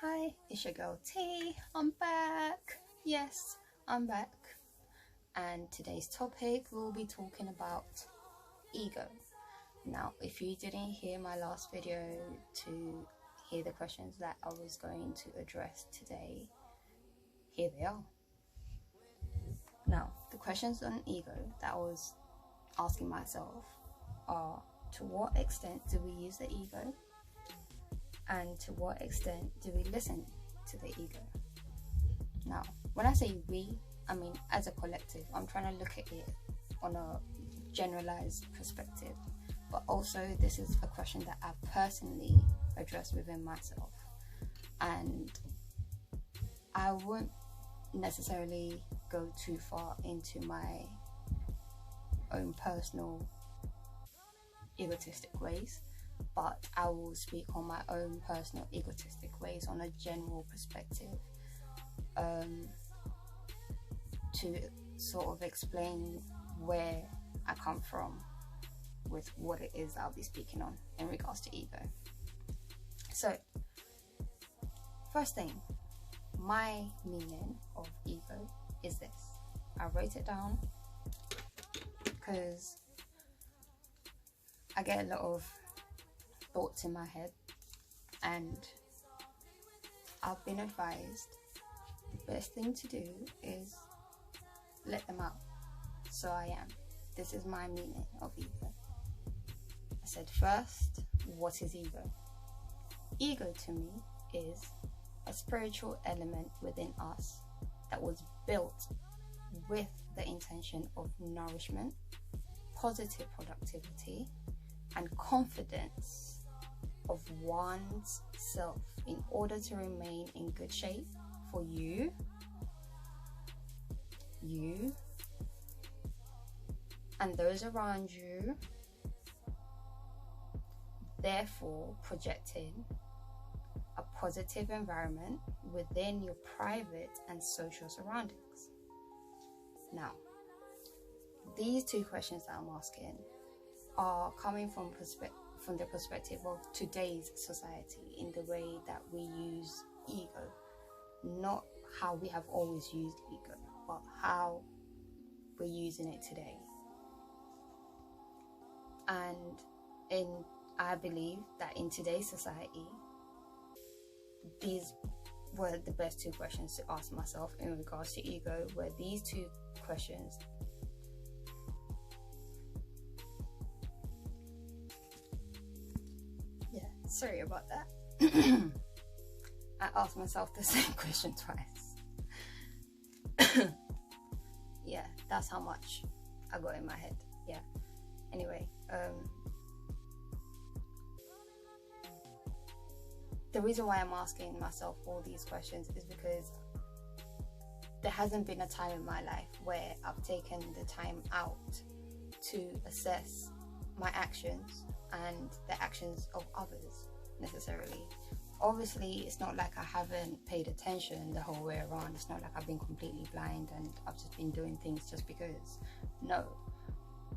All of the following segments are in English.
Hi, it's your girl T. I'm back. Yes, I'm back. And today's topic, we'll be talking about ego. Now, if you didn't hear my last video to hear the questions that I was going to address today, here they are. Now, the questions on ego that I was asking myself are: to what extent do we use the ego? And to what extent do we listen to the ego? Now, when I say we, I mean as a collective. I'm trying to look at it on a generalized perspective, but also this is a question that I personally address within myself, and I won't necessarily go too far into my own personal egotistic ways, but I will speak on my own personal egotistic ways on a general perspective, to sort of explain where I come from with what it is I'll be speaking on in regards to ego. So, first thing, my meaning of ego is this. I wrote it down because I get a lot of thoughts in my head, and I've been advised the best thing to do is let them out. So I am. This is my meaning of ego. I said first, what is ego? Ego to me is a spiritual element within us that was built with the intention of nourishment, positive productivity, and confidence of one's self in order to remain in good shape for you, and those around you, therefore projecting a positive environment within your private and social surroundings. Now, these two questions that I'm asking are coming from the perspective of today's society, in the way that we use ego, not how we have always used ego, but how we're using it today. And I believe that in today's society, these were the best two questions to ask myself in regards to ego, were these two questions. Sorry about that. I asked myself the same question twice. Yeah, that's how much I got in my head. Yeah. Anyway, the reason why I'm asking myself all these questions is because there hasn't been a time in my life where I've taken the time out to assess my actions and the actions of others necessarily. Obviously, it's not like I haven't paid attention the whole way around. It's not like I've been completely blind and I've just been doing things just because. No.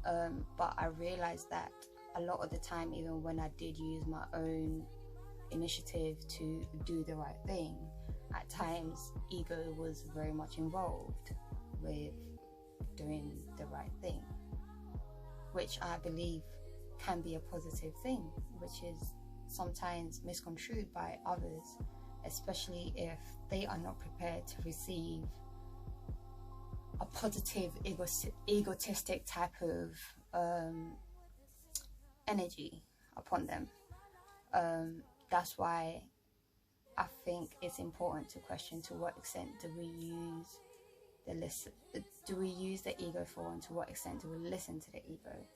But I realized that a lot of the time, even when I did use my own initiative to do the right thing, at times ego was very much involved with doing the right thing, which I believe can be a positive thing, which is sometimes misconstrued by others, especially if they are not prepared to receive a positive egotistic type of energy upon them. That's why I think it's important to question to what extent do we use the ego for, and to what extent do we listen to the ego.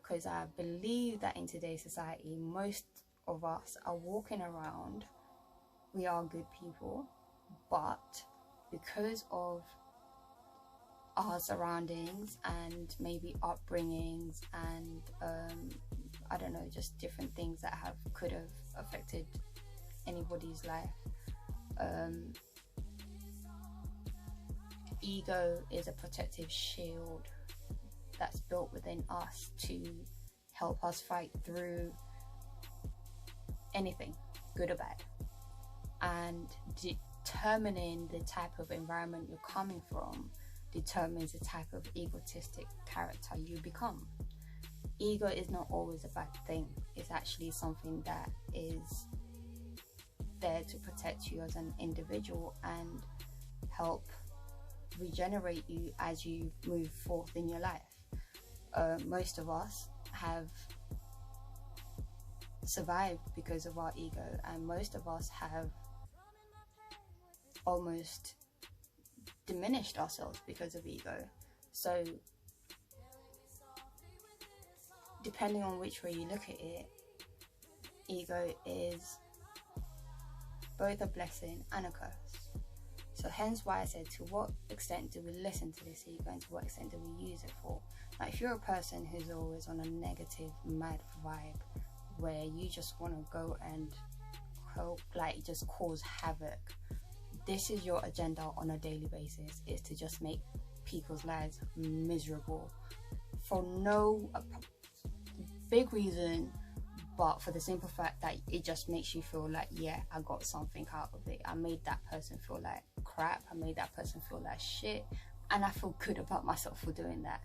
Because I believe that in today's society, most of us are walking around, we are good people, but because of our surroundings and maybe upbringings and I don't know, just different things that could have affected anybody's life, ego is a protective shield that's built within us to help us fight through anything, good or bad. and determining the type of environment you're coming from determines the type of egotistic character you become. Ego is not always a bad thing. It's actually something that is there to protect you as an individual and help regenerate you as you move forth in your life. Most of us have survived because of our ego, and most of us have almost diminished ourselves because of ego. So depending on which way you look at it, ego is both a blessing and a curse. So hence why I said, to what extent do we listen to this ego and to what extent do we use it for? Like, if you're a person who's always on a negative, mad vibe where you just want to go and just cause havoc, this is your agenda on a daily basis, is to just make people's lives miserable for no big reason, but for the simple fact that it just makes you feel like, yeah, I got something out of it. I made that person feel like crap. I made that person feel like shit. And I feel good about myself for doing that.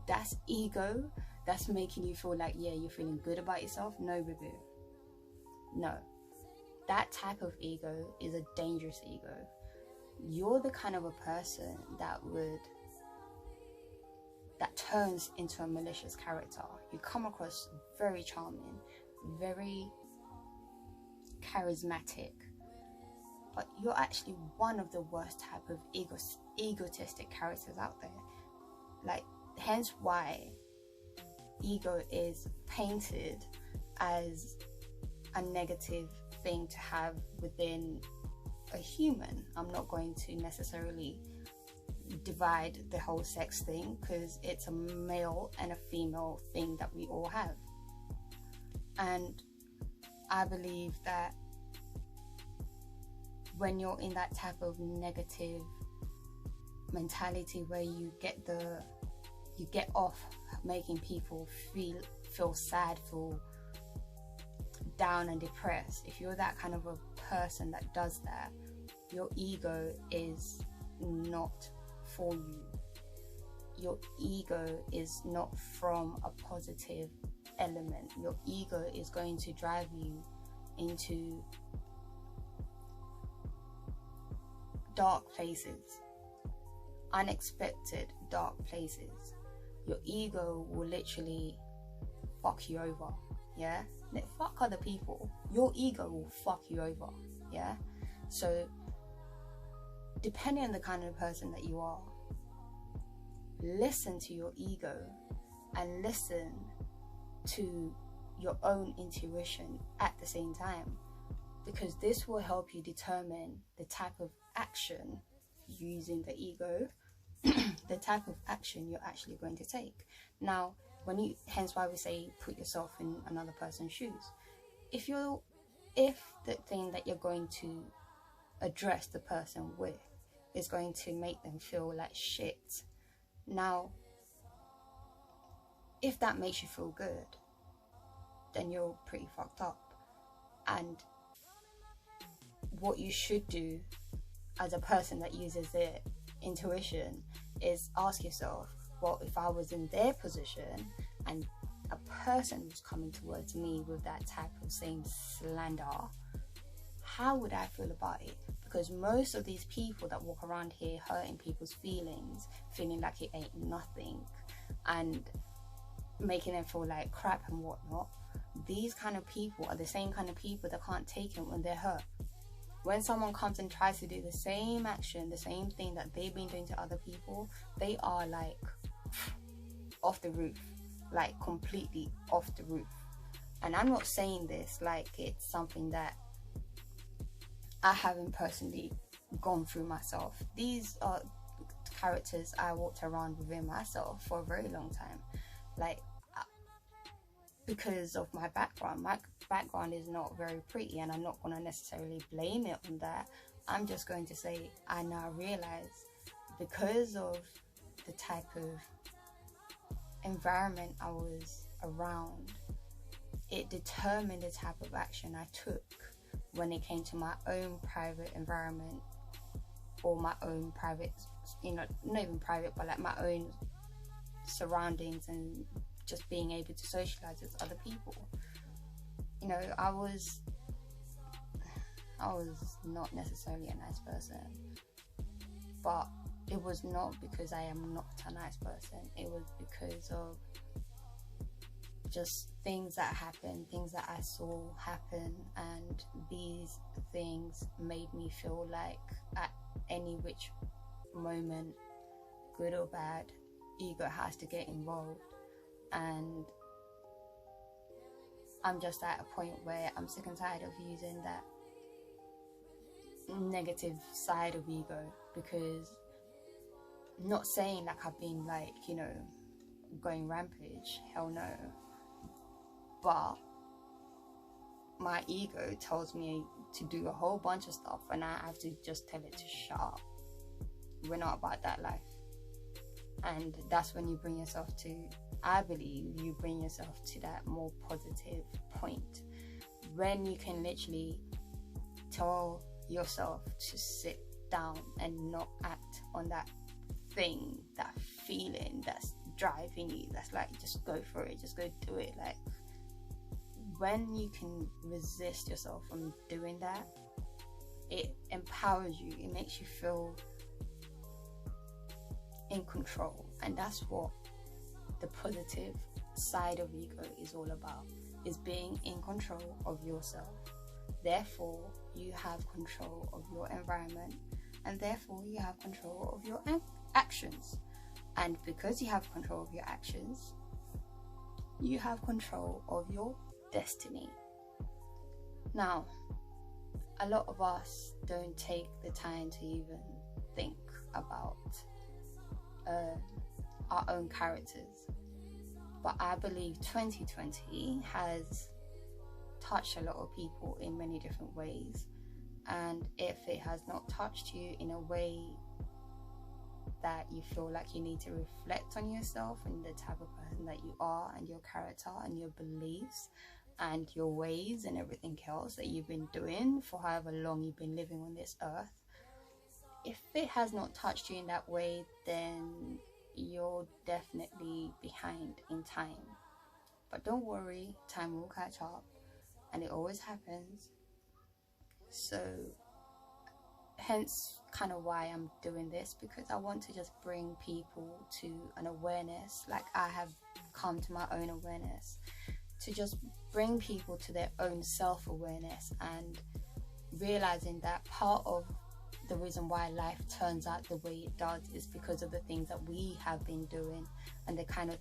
That's ego. That's making you feel like, yeah, you're feeling good about yourself. No, boo-boo. No. That type of ego is a dangerous ego. You're the kind of a person that turns into a malicious character. You come across very charming, very charismatic, but you're actually one of the worst type of egotistic characters out there. Like, hence why ego is painted as a negative thing to have within a human. I'm not going to necessarily divide the whole sex thing, because it's a male and a female thing that we all have. And I believe that when you're in that type of negative mentality where you get off making people feel sad, feel down and depressed, if you're that kind of a person that does that, your ego is not for you. Your ego is not from a positive element. Your ego is going to drive you into dark places, unexpected dark places. Your ego will literally fuck you over, yeah? Fuck other people. Your ego will fuck you over, yeah? So depending on the kind of person that you are, listen to your ego and listen to your own intuition at the same time, because this will help you determine the type of action, using the ego, the type of action you're actually going to take. Now, hence why we say put yourself in another person's shoes. If the thing that you're going to address the person with is going to make them feel like shit, now if that makes you feel good, then you're pretty fucked up. And what you should do as a person that uses their intuition is ask yourself, well, if I was in their position and a person was coming towards me with that type of same slander, how would I feel about it? Because most of these people that walk around here hurting people's feelings, feeling like it ain't nothing, and making them feel like crap and whatnot, these kind of people are the same kind of people that can't take it when they're hurt. When someone comes and tries to do the same action, the same thing that they've been doing to other people, they are like off the roof, like completely off the roof. And I'm not saying this like it's something that I haven't personally gone through myself. These are characters I walked around within myself for a very long time, like because of my background. My background is not very pretty, and I'm not going to necessarily blame it on that. I'm just going to say I now realize, because of the type of environment I was around, it determined the type of action I took when it came to my own private environment, or my own private, not even private, but like my own surroundings, and just being able to socialize with other people. I was not necessarily a nice person, but it was not because I am not a nice person. It was because of just things that happened, things that I saw happen, and these things made me feel like at any which moment, good or bad, ego has to get involved. And I'm just at a point where I'm sick and tired of using that negative side of ego, because not saying like I've been like, going rampage, hell no, but my ego tells me to do a whole bunch of stuff, and I have to just tell it to shut up. We're not about that life. And that's when you bring yourself to, I believe you bring yourself to that more positive point, when you can literally tell yourself to sit down and not act on that thing, that feeling that's driving you, that's like, just go for it, just go do it. Like, when you can resist yourself from doing that, it empowers you, it makes you feel in control. And that's what the positive side of ego is all about, is being in control of yourself. Therefore, you have control of your environment, and therefore you have control of your actions. And because you have control of your actions, you have control of your destiny. Now, a lot of us don't take the time to even think about our own characters, but I believe 2020 has touched a lot of people in many different ways. And if it has not touched you in a way that you feel like you need to reflect on yourself and the type of person that you are, and your character and your beliefs and your ways and everything else that you've been doing for however long you've been living on this earth, if it has not touched you in that way, then you're definitely behind in time. But don't worry, time will catch up, and it always happens. So hence kind of why I'm doing this, because I want to just bring people to an awareness, like I have come to my own awareness, to just bring people to their own self-awareness, and realizing that part of the reason why life turns out the way it does is because of the things that we have been doing, and the kind of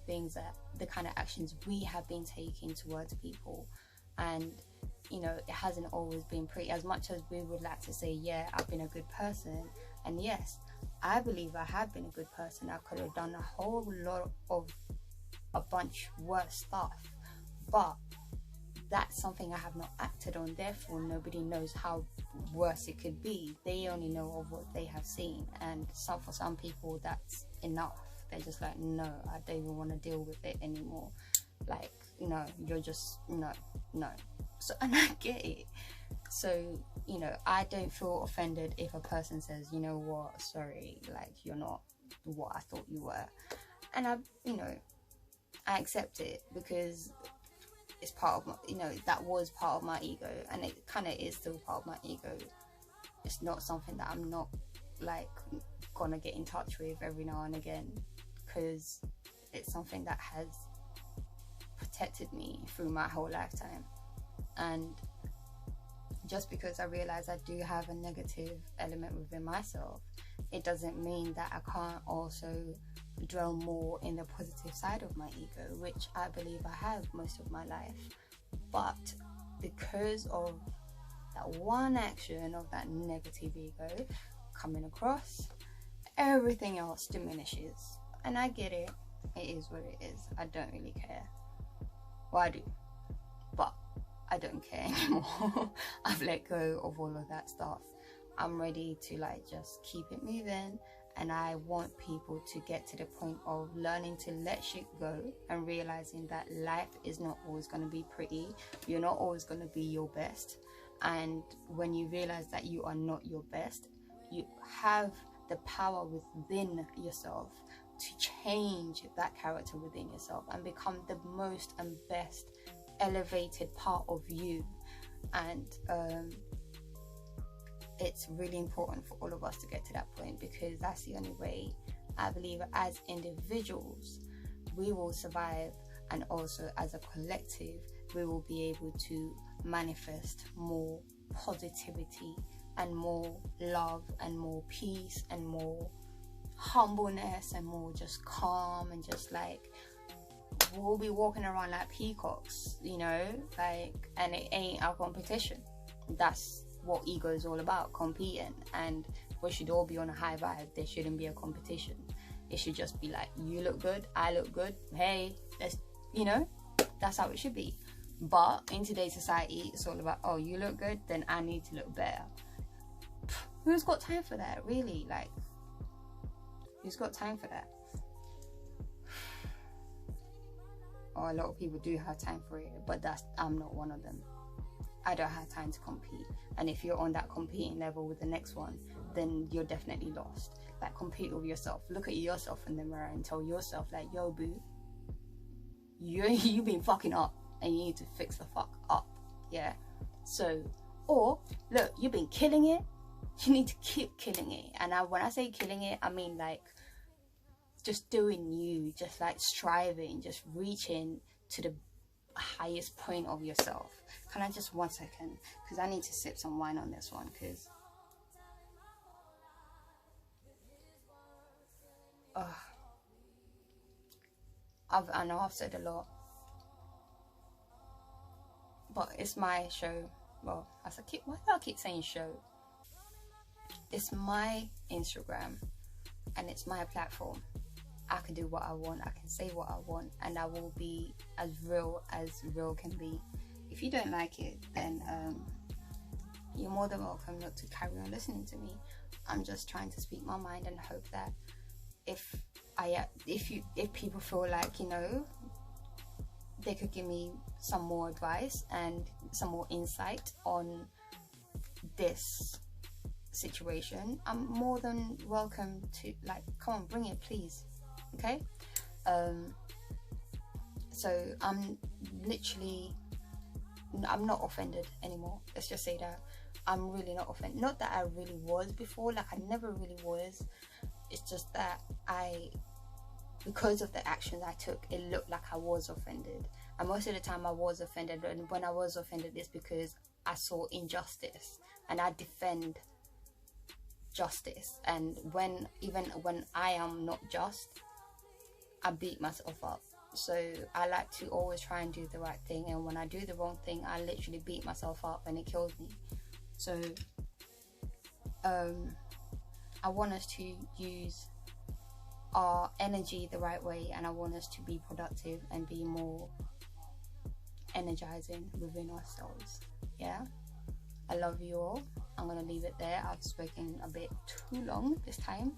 actions we have been taking towards people. And it hasn't always been pretty. As much as we would like to say, yeah, I've been a good person, and yes, I believe I have been a good person, I could have done a whole lot of a bunch worse stuff, but that's something I have not acted on. Therefore, nobody knows how worse it could be. They only know of what they have seen, and for some people that's enough. They're just like, no, I don't even want to deal with it anymore. Like, you're just no. So, and I get it. So, I don't feel offended if a person says, you know what, sorry, like, you're not what I thought you were. And I accept it, because it's part of my, that was part of my ego, and it kind of is still part of my ego. It's not something that I'm not like gonna get in touch with every now and again, because it's something that has protected me through my whole lifetime. And just because I realize I do have a negative element within myself, it doesn't mean that I can't also dwell more in the positive side of my ego, which I believe I have most of my life. But because of that one action of that negative ego coming across, everything else diminishes. And I get it. It is what it is. I don't really care. Well, I do, but I don't care anymore. I've let go of all of that stuff. I'm ready to just keep it moving, and I want people to get to the point of learning to let shit go and realizing that life is not always going to be pretty. You're not always going to be your best, And when you realize that you are not your best, you have the power within yourself to change that character within yourself and become the most and best elevated part of you. And it's really important for all of us to get to that point, because that's the only way, I believe, as individuals we will survive, and also as a collective we will be able to manifest more positivity and more love and more peace and more humbleness and more just calm, and just like we'll be walking around like peacocks, you know, like, and it ain't our competition. That's what ego is all about, competing. And we should all be on a high vibe. There shouldn't be a competition. It should just be like, you look good, I look good, hey, let's, you know, that's how it should be. But in today's society, it's all about, oh, you look good, then I need to look better. Who's got time for that, really? Like, who's got time for that? Or a lot of people do have time for it, but I'm not one of them. I don't have time to compete. And if you're on that competing level with the next one, then you're definitely lost. Like, compete with yourself. Look at yourself in the mirror and tell yourself, like, yo, boo, you've been fucking up and you need to fix the fuck up. Yeah. So, or look, you've been killing it, you need to keep killing it. And when I say killing it, I mean like just doing you, just like striving, just reaching to the highest point of yourself. Can I just 1 second, because I need to sip some wine on this one, because I know I've said a lot, but it's my show. Well, why do I keep saying show? It's my Instagram and it's my platform. I can do what I want, I can say what I want, and I will be as real can be. If you don't like it, then you're more than welcome not to carry on listening to me. I'm just trying to speak my mind and hope that if people feel like, you know, they could give me some more advice and some more insight on this situation, I'm more than welcome to, like, come on, bring it, please. Okay. So I'm not offended anymore. Let's just say that I'm really not offended. Not that I really was before, like I never really was. It's just that because of the actions I took, it looked like I was offended. And most of the time I was offended, and when I was offended, it's because I saw injustice and I defend justice. And even when I am not just, I beat myself up. So I like to always try and do the right thing, and when I do the wrong thing, I literally beat myself up and it kills me. So I want us to use our energy the right way, and I want us to be productive and be more energizing within ourselves. Yeah, I love you all. I'm gonna leave it there. I've spoken a bit too long this time,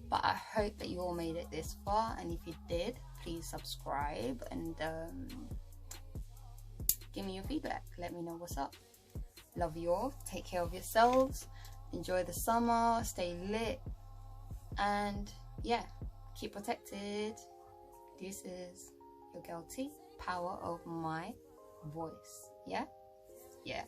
but I hope that you all made it this far, and if you did, please subscribe and give me your feedback. Let me know what's up. Love you all. Take care of yourselves. Enjoy the summer. Stay lit. And yeah, keep protected. This is your girl T. Power of my voice. Yeah? Yeah.